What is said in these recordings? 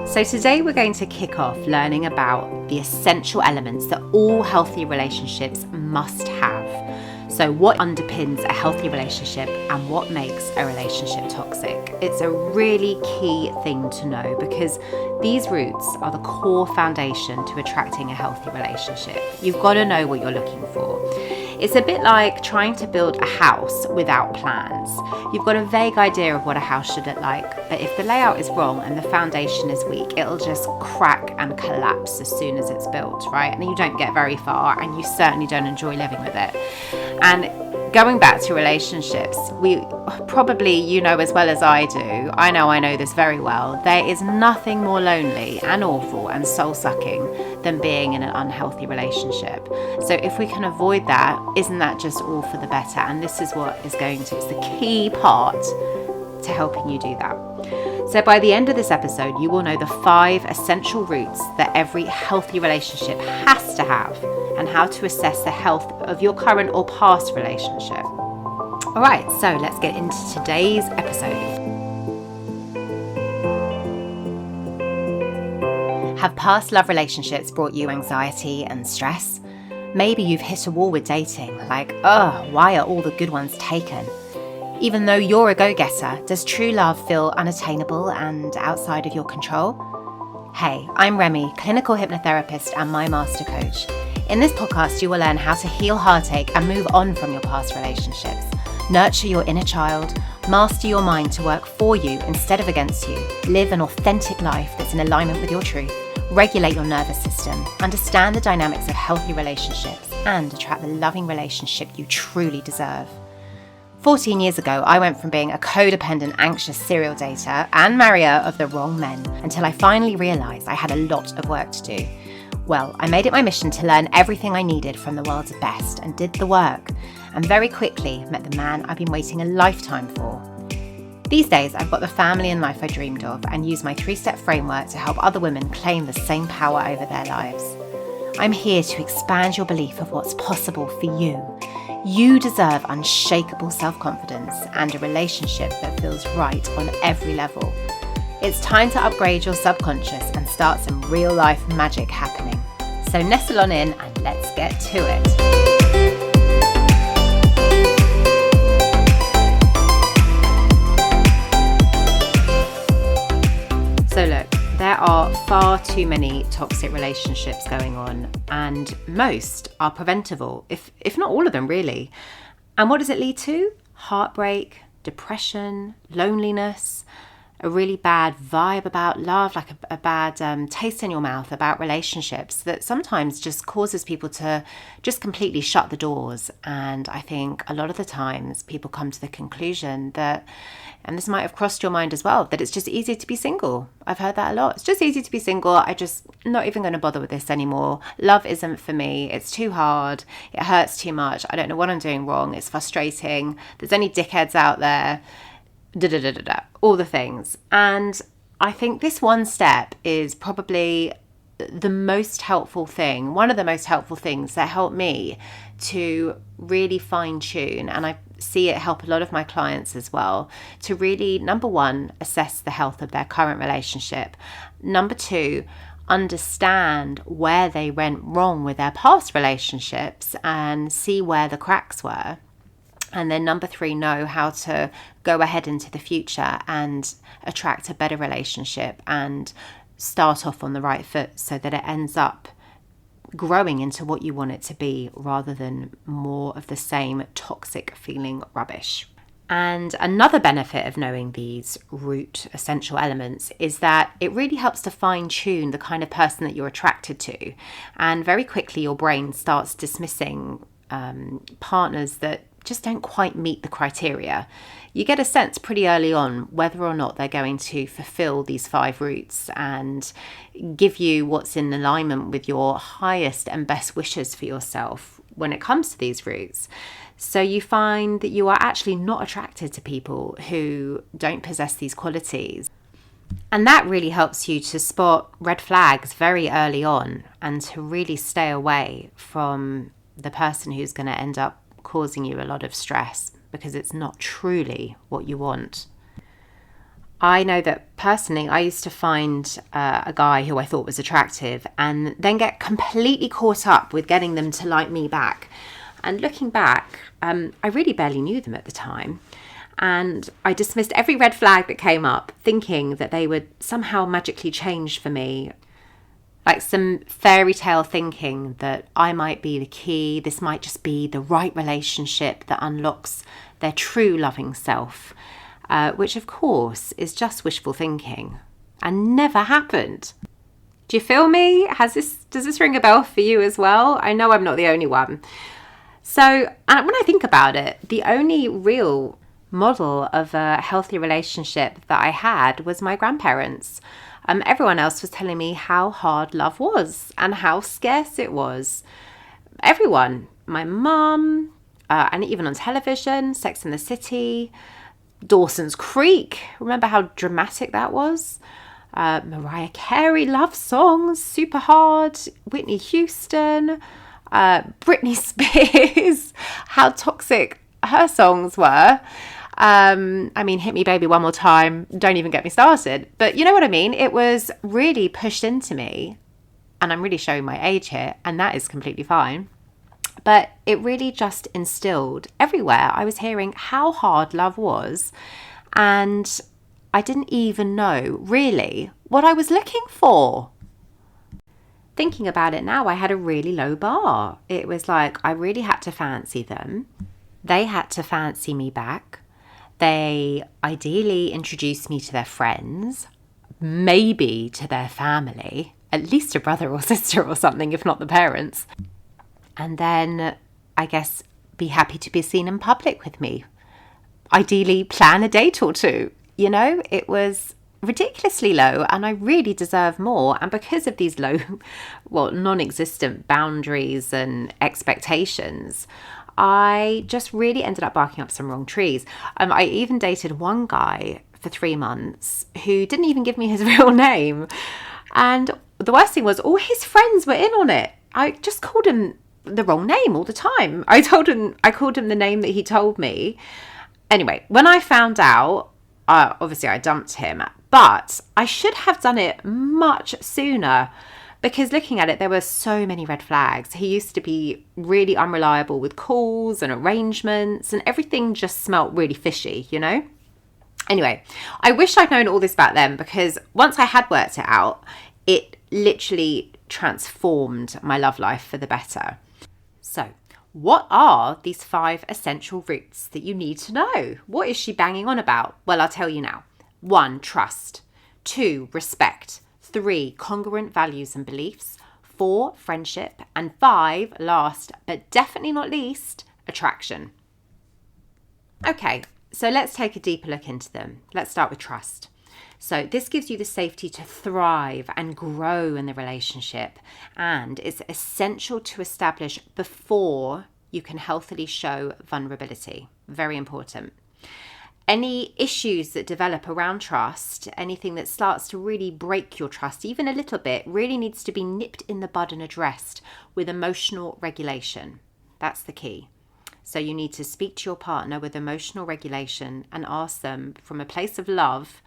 So today we're going to kick off learning about the essential elements that all healthy relationships must have. So what underpins a healthy relationship and what makes a relationship toxic? It's a really key thing to know because these roots are the core foundation to attracting a healthy relationship. You've got to know what you're looking for. It's a bit like trying to build a house without plans. You've got a vague idea of what a house should look like, but if the layout is wrong and the foundation is weak, it'll just crack and collapse as soon as it's built, right? And you don't get very far, and you certainly don't enjoy living with it. And going back to relationships, we probably, you know as well as I do, I know this very well, there is nothing more lonely and awful and soul-sucking than being in an unhealthy relationship. So if we can avoid that, isn't that just all for the better? And this is what is going to, it's the key part to helping you do that. So by the end of this episode, you will know the 5 essential roots that every healthy relationship has to have and how to assess the health of your current or past relationship. All right, so let's get into today's episode. Have past love relationships brought you anxiety and stress? Maybe you've hit a wall with dating, like, why are all the good ones taken? Even though you're a go-getter, does true love feel unattainable and outside of your control? Hey, I'm Remy, clinical hypnotherapist and my master coach. In this podcast, you will learn how to heal heartache and move on from your past relationships, nurture your inner child, master your mind to work for you instead of against you, live an authentic life that's in alignment with your truth, regulate your nervous system, understand the dynamics of healthy relationships, and attract the loving relationship you truly deserve. 14 years ago, I went from being a codependent, anxious serial dater and marrier of the wrong men until I finally realised I had a lot of work to do. Well, I made it my mission to learn everything I needed from the world's best and did the work, and very quickly met the man I've been waiting a lifetime for. These days, I've got the family and life I dreamed of and use my 3-step framework to help other women claim the same power over their lives. I'm here to expand your belief of what's possible for you. You deserve unshakable self-confidence and a relationship that feels right on every level. It's time to upgrade your subconscious and start some real-life magic happening. So nestle on in and let's get to it. So look, there are far too many toxic relationships going on, and most are preventable, if not all of them really. And what does it lead to? Heartbreak, depression, loneliness, a really bad vibe about love, like a bad taste in your mouth about relationships that sometimes just causes people to just completely shut the doors. And I think a lot of the times people come to the conclusion that, and this might have crossed your mind as well, that it's just easy to be single. I've heard that a lot. It's just easy to be single. I just not even going to bother with this anymore. Love isn't for me. It's too hard. It hurts too much. I don't know what I'm doing wrong. It's frustrating. There's only dickheads out there. All the things. And I think this one step is probably the most helpful thing, one of the most helpful things that helped me to really fine tune, and I see it help a lot of my clients as well, to really, number one, assess the health of their current relationship. Number two, understand where they went wrong with their past relationships and see where the cracks were. And then number 3, know how to go ahead into the future and attract a better relationship and start off on the right foot so that it ends up growing into what you want it to be rather than more of the same toxic feeling rubbish. And another benefit of knowing these root essential elements is that it really helps to fine tune the kind of person that you're attracted to. And very quickly your brain starts dismissing partners that just don't quite meet the criteria. You get a sense pretty early on whether or not they're going to fulfill these 5 roots and give you what's in alignment with your highest and best wishes for yourself when it comes to these roots. So you find that you are actually not attracted to people who don't possess these qualities. And that really helps you to spot red flags very early on and to really stay away from the person who's going to end up causing you a lot of stress because it's not truly what you want. I know that personally, I used to find a guy who I thought was attractive and then get completely caught up with getting them to like me back. And looking back, I really barely knew them at the time. And I dismissed every red flag that came up, thinking that they would somehow magically change for me. Like some fairy tale thinking that I might be the key, this might just be the right relationship that unlocks their true loving self. Which of course is just wishful thinking and never happened. Do you feel me? Does this ring a bell for you as well? I know I'm not the only one. So when I think about it, the only real model of a healthy relationship that I had was my grandparents. Everyone else was telling me how hard love was and how scarce it was. Everyone, my mum, and even on television, Sex and the City, Dawson's Creek. Remember how dramatic that was? Mariah Carey love songs, super hard. Whitney Houston, Britney Spears, how toxic her songs were. I mean, Hit Me Baby One More Time, don't even get me started. But you know what I mean? It was really pushed into me, and I'm really showing my age here, and that is completely fine. But it really just instilled everywhere. I was hearing how hard love was, and I didn't even know really what I was looking for. Thinking about it now, I had a really low bar. It was like I really had to fancy them. They had to fancy me back. They ideally introduced me to their friends, maybe to their family, at least a brother or sister or something, if not the parents. And then, I guess, be happy to be seen in public with me. Ideally, plan a date or two. You know, it was ridiculously low and I really deserve more. And because of these low, non-existent boundaries and expectations, I just really ended up barking up some wrong trees. I even dated one guy for 3 months who didn't even give me his real name. And the worst thing was all his friends were in on it. I just called him the wrong name all the time. I called him the name that he told me. Anyway, when I found out, obviously I dumped him, but I should have done it much sooner because looking at it, there were so many red flags. He used to be really unreliable with calls and arrangements and everything just smelt really fishy, you know? Anyway, I wish I'd known all this back then because once I had worked it out, it literally transformed my love life for the better. So, what are these 5 essential roots that you need to know? What is she banging on about? Well, I'll tell you now. 1, trust. 2, respect. 3, congruent values and beliefs. 4, friendship. And 5, last but definitely not least, attraction. Okay, so let's take a deeper look into them. Let's start with trust. So this gives you the safety to thrive and grow in the relationship. And it's essential to establish before you can healthily show vulnerability. Very important. Any issues that develop around trust, anything that starts to really break your trust, even a little bit, really needs to be nipped in the bud and addressed with emotional regulation. That's the key. So you need to speak to your partner with emotional regulation and ask them from a place of love.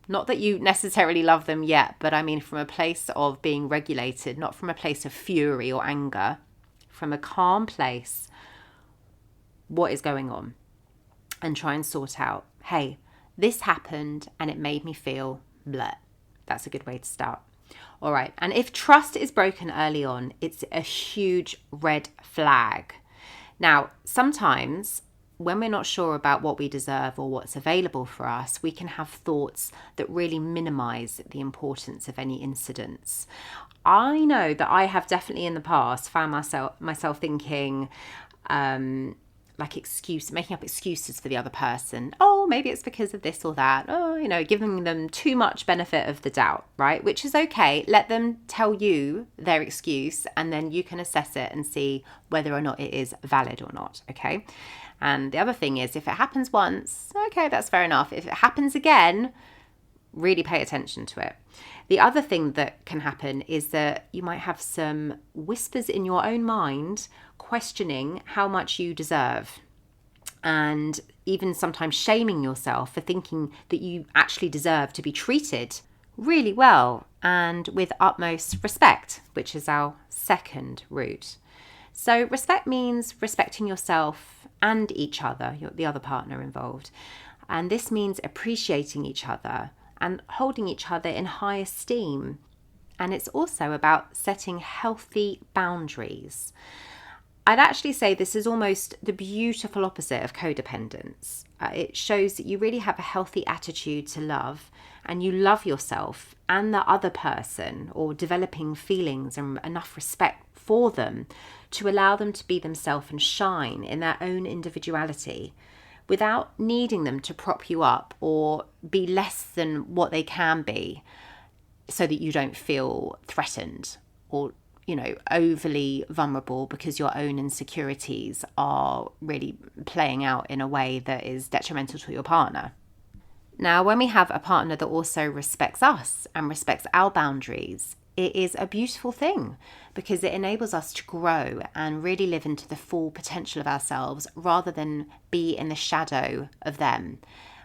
Not that you necessarily love them yet, but I mean from a place of being regulated, not from a place of fury or anger, from a calm place, what is going on, and try and sort out, hey, this happened and it made me feel blah. That's a good way to start. All right. And if trust is broken early on, it's a huge red flag. Now, sometimes when we're not sure about what we deserve or what's available for us, we can have thoughts that really minimize the importance of any incidents. I know that I have definitely in the past found myself thinking, making up excuses for the other person. Oh, maybe it's because of this or that. Oh, giving them too much benefit of the doubt, right? Which is okay. Let them tell you their excuse and then you can assess it and see whether or not it is valid or not, okay? And the other thing is, if it happens once, okay, that's fair enough. If it happens again, really pay attention to it. The other thing that can happen is that you might have some whispers in your own mind questioning how much you deserve. and even sometimes shaming yourself for thinking that you actually deserve to be treated really well and with utmost respect, which is our second root. So respect means respecting yourself and each other, the other partner involved. And this means appreciating each other and holding each other in high esteem. And it's also about setting healthy boundaries. I'd actually say this is almost the beautiful opposite of codependence. It shows that you really have a healthy attitude to love, and you love yourself and the other person, or developing feelings and enough respect for them to allow them to be themselves and shine in their own individuality without needing them to prop you up or be less than what they can be, so that you don't feel threatened or overly vulnerable because your own insecurities are really playing out in a way that is detrimental to your partner. Now, when we have a partner that also respects us and respects our boundaries, it is a beautiful thing because it enables us to grow and really live into the full potential of ourselves rather than be in the shadow of them.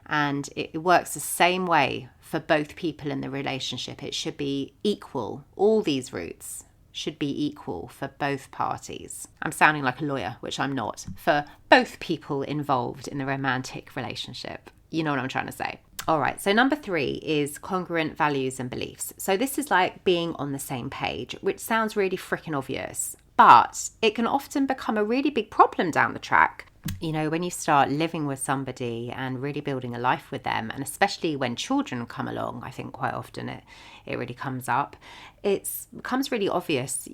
And it works the same way for both people in the relationship. It should be equal. All these roots should be equal for both parties. I'm sounding like a lawyer, which I'm not, for both people involved in the romantic relationship. You know what I'm trying to say. All right, so number 3 is congruent values and beliefs. So this is like being on the same page, which sounds really freaking obvious, but it can often become a really big problem down the track. When you start living with somebody and really building a life with them, and especially when children come along, I think quite often it really comes up. It becomes really obvious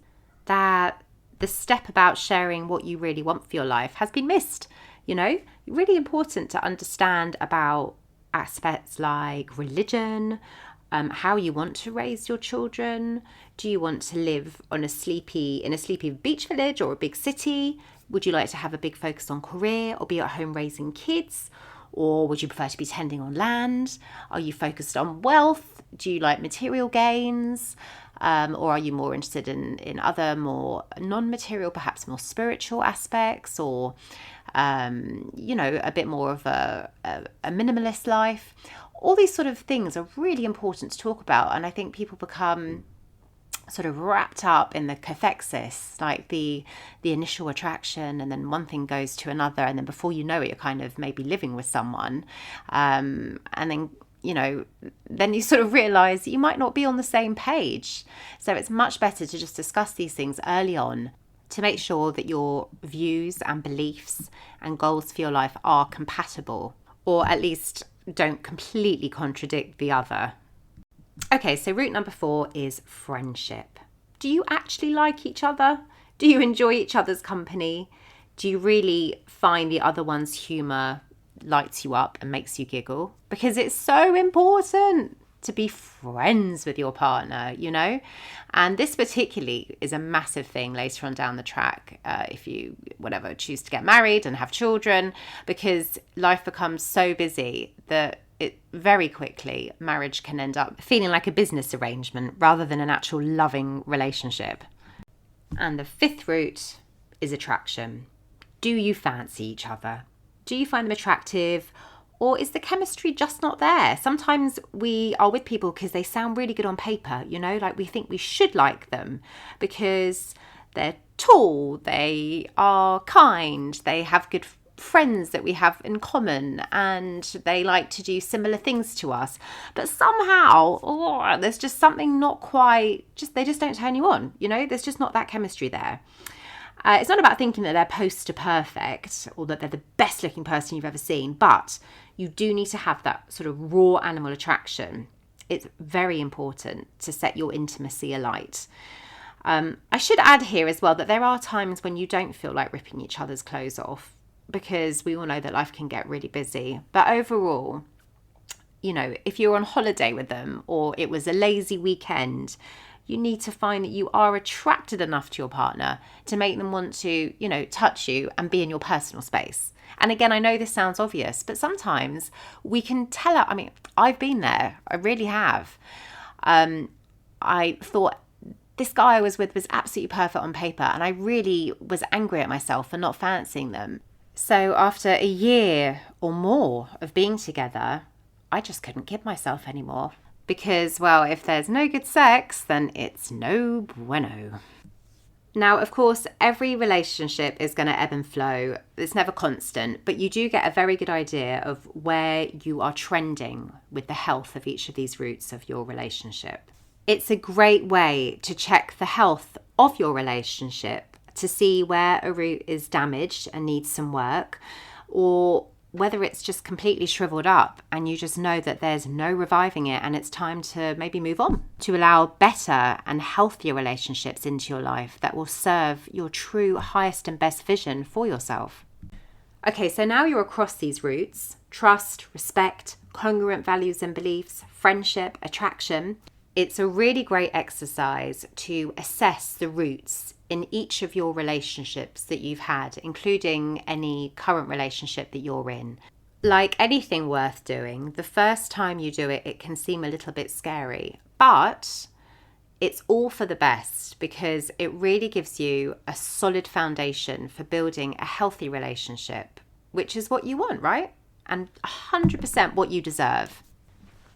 that the step about sharing what you really want for your life has been missed. Really important to understand about aspects like religion, how you want to raise your children. Do you want to live in a sleepy beach village or a big city? Would you like to have a big focus on career or be at home raising kids? Or would you prefer to be tending on land? Are you focused on wealth? Do you like material gains? Or are you more interested in other more non-material, perhaps more spiritual aspects, or a bit more of a minimalist life? All these sort of things are really important to talk about, and I think people become sort of wrapped up in the cathexis, like the initial attraction, and then one thing goes to another, and then before you know it, you're kind of maybe living with someone, and then then you sort of realize that you might not be on the same page. So it's much better to just discuss these things early on to make sure that your views and beliefs and goals for your life are compatible, or at least don't completely contradict the other. Okay, so route number 4 is friendship. Do you actually like each other? Do you enjoy each other's company? Do you really find the other one's humour lights you up and makes you giggle? Because it's so important to be friends with your partner, and this particularly is a massive thing later on down the track, if you choose to get married and have children, because life becomes so busy that it very quickly, marriage can end up feeling like a business arrangement rather than an actual loving relationship. And the 5th route is attraction. Do you fancy each other? Do you find them attractive? Or is the chemistry just not there? Sometimes we are with people because they sound really good on paper, like we think we should like them because they're tall, they are kind, they have good friends that we have in common, and they like to do similar things to us. But somehow, there's just something not quite, they just don't turn you on, there's just not that chemistry there. It's not about thinking that they're poster perfect or that they're the best looking person you've ever seen, but you do need to have that sort of raw animal attraction. It's very important to set your intimacy alight. I should add here as well that there are times when you don't feel like ripping each other's clothes off, because we all know that life can get really busy. But overall, if you're on holiday with them or it was a lazy weekend, you need to find that you are attracted enough to your partner to make them want to, touch you and be in your personal space. And again, I know this sounds obvious, but sometimes we can tell. I've been there. I really have. I thought this guy I was with was absolutely perfect on paper, and I really was angry at myself for not fancying them. So after a year or more of being together, I just couldn't kid myself anymore. Because, well, if there's no good sex, then it's no bueno. Now, of course, every relationship is going to ebb and flow. It's never constant, but you do get a very good idea of where you are trending with the health of each of these roots of your relationship. It's a great way to check the health of your relationship to see where a root is damaged and needs some work, or whether it's just completely shriveled up and you just know that there's no reviving it and it's time to maybe move on, to allow better and healthier relationships into your life that will serve your true highest and best vision for yourself. Okay, so now you're across these roots: trust, respect, congruent values and beliefs, friendship, attraction. It's a really great exercise to assess the roots in each of your relationships that you've had, including any current relationship that you're in. Like anything worth doing, the first time you do it, it can seem a little bit scary, but it's all for the best because it really gives you a solid foundation for building a healthy relationship, which is what you want, right? And 100% what you deserve.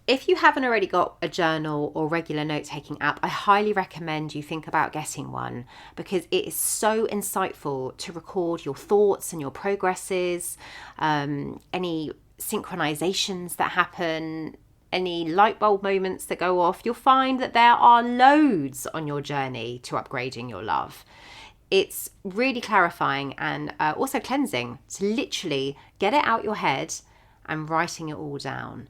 If you haven't already got a journal or regular note-taking app, I highly recommend you think about getting one because it is so insightful to record your thoughts and your progresses, any synchronizations that happen, any light bulb moments that go off. You'll find that there are loads on your journey to upgrading your love. It's really clarifying and also cleansing to literally get it out your head and writing it all down.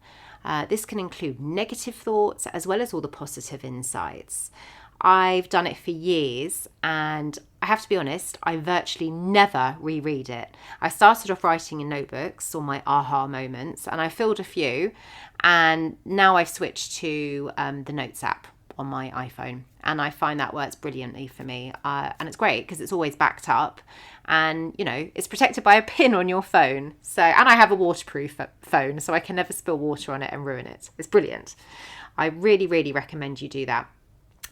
This can include negative thoughts as well as all the positive insights. I've done it for years and I have to be honest, I virtually never reread it. I started off writing in notebooks or my aha moments and I filled a few, and now I've switched to the Notes app on my iPhone, and I find that works brilliantly for me, and it's great because it's always backed up and it's protected by a pin on your phone. So, and I have a waterproof phone so I can never spill water on it and ruin it. It's brilliant. I really recommend you do that.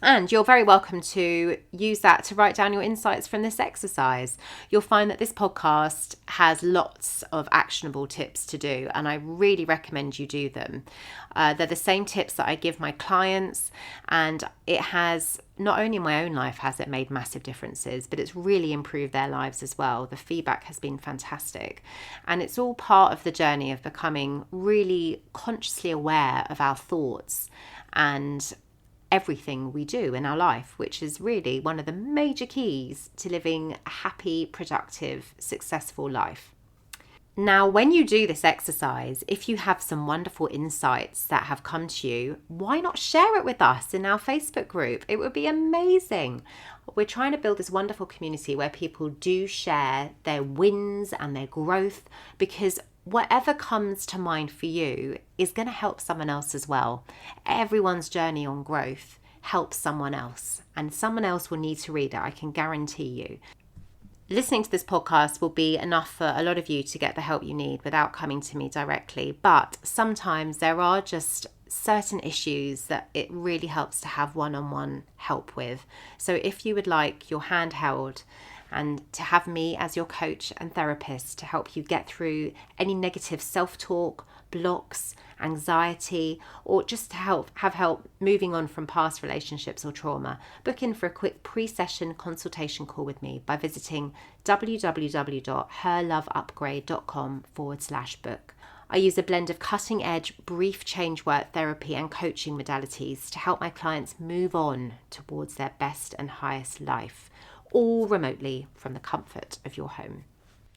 And you're very welcome to use that to write down your insights from this exercise. You'll find that this podcast has lots of actionable tips to do, and I really recommend you do them. They're the same tips that I give my clients, and it has, not only in my own life has it made massive differences, but it's really improved their lives as well. The feedback has been fantastic. And it's all part of the journey of becoming really consciously aware of our thoughts and everything we do in our life, which is really one of the major keys to living a happy, productive, successful life. Now, when you do this exercise, if you have some wonderful insights that have come to you, why not share it with us in our Facebook group? It would be amazing. We're trying to build this wonderful community where people do share their wins and their growth, because whatever comes to mind for you is going to help someone else as well. Everyone's journey on growth helps someone else, and someone else will need to read it, I can guarantee you. Listening to this podcast will be enough for a lot of you to get the help you need without coming to me directly, but sometimes there are just certain issues that it really helps to have one-on-one help with. So if you would like your hand held and to have me as your coach and therapist to help you get through any negative self-talk, blocks, anxiety, or just to have help moving on from past relationships or trauma, book in for a quick pre-session consultation call with me by visiting www.herloveupgrade.com/book. I use a blend of cutting-edge, brief change work therapy and coaching modalities to help my clients move on towards their best and highest life, all remotely from the comfort of your home.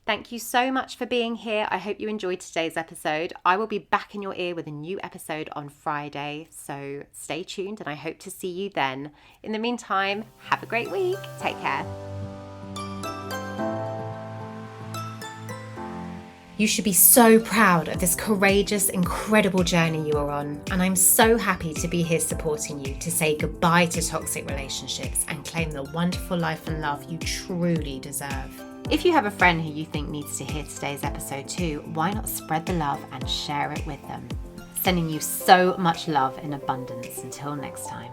Thank you so much for being here. I hope you enjoyed today's episode. I will be back in your ear with a new episode on Friday, so stay tuned and I hope to see you then. In the meantime, have a great week. Take care. You should be so proud of this courageous, incredible journey you are on, and I'm so happy to be here supporting you to say goodbye to toxic relationships and claim the wonderful life and love you truly deserve. If you have a friend who you think needs to hear today's episode too, why not spread the love and share it with them? Sending you so much love in abundance. Until next time.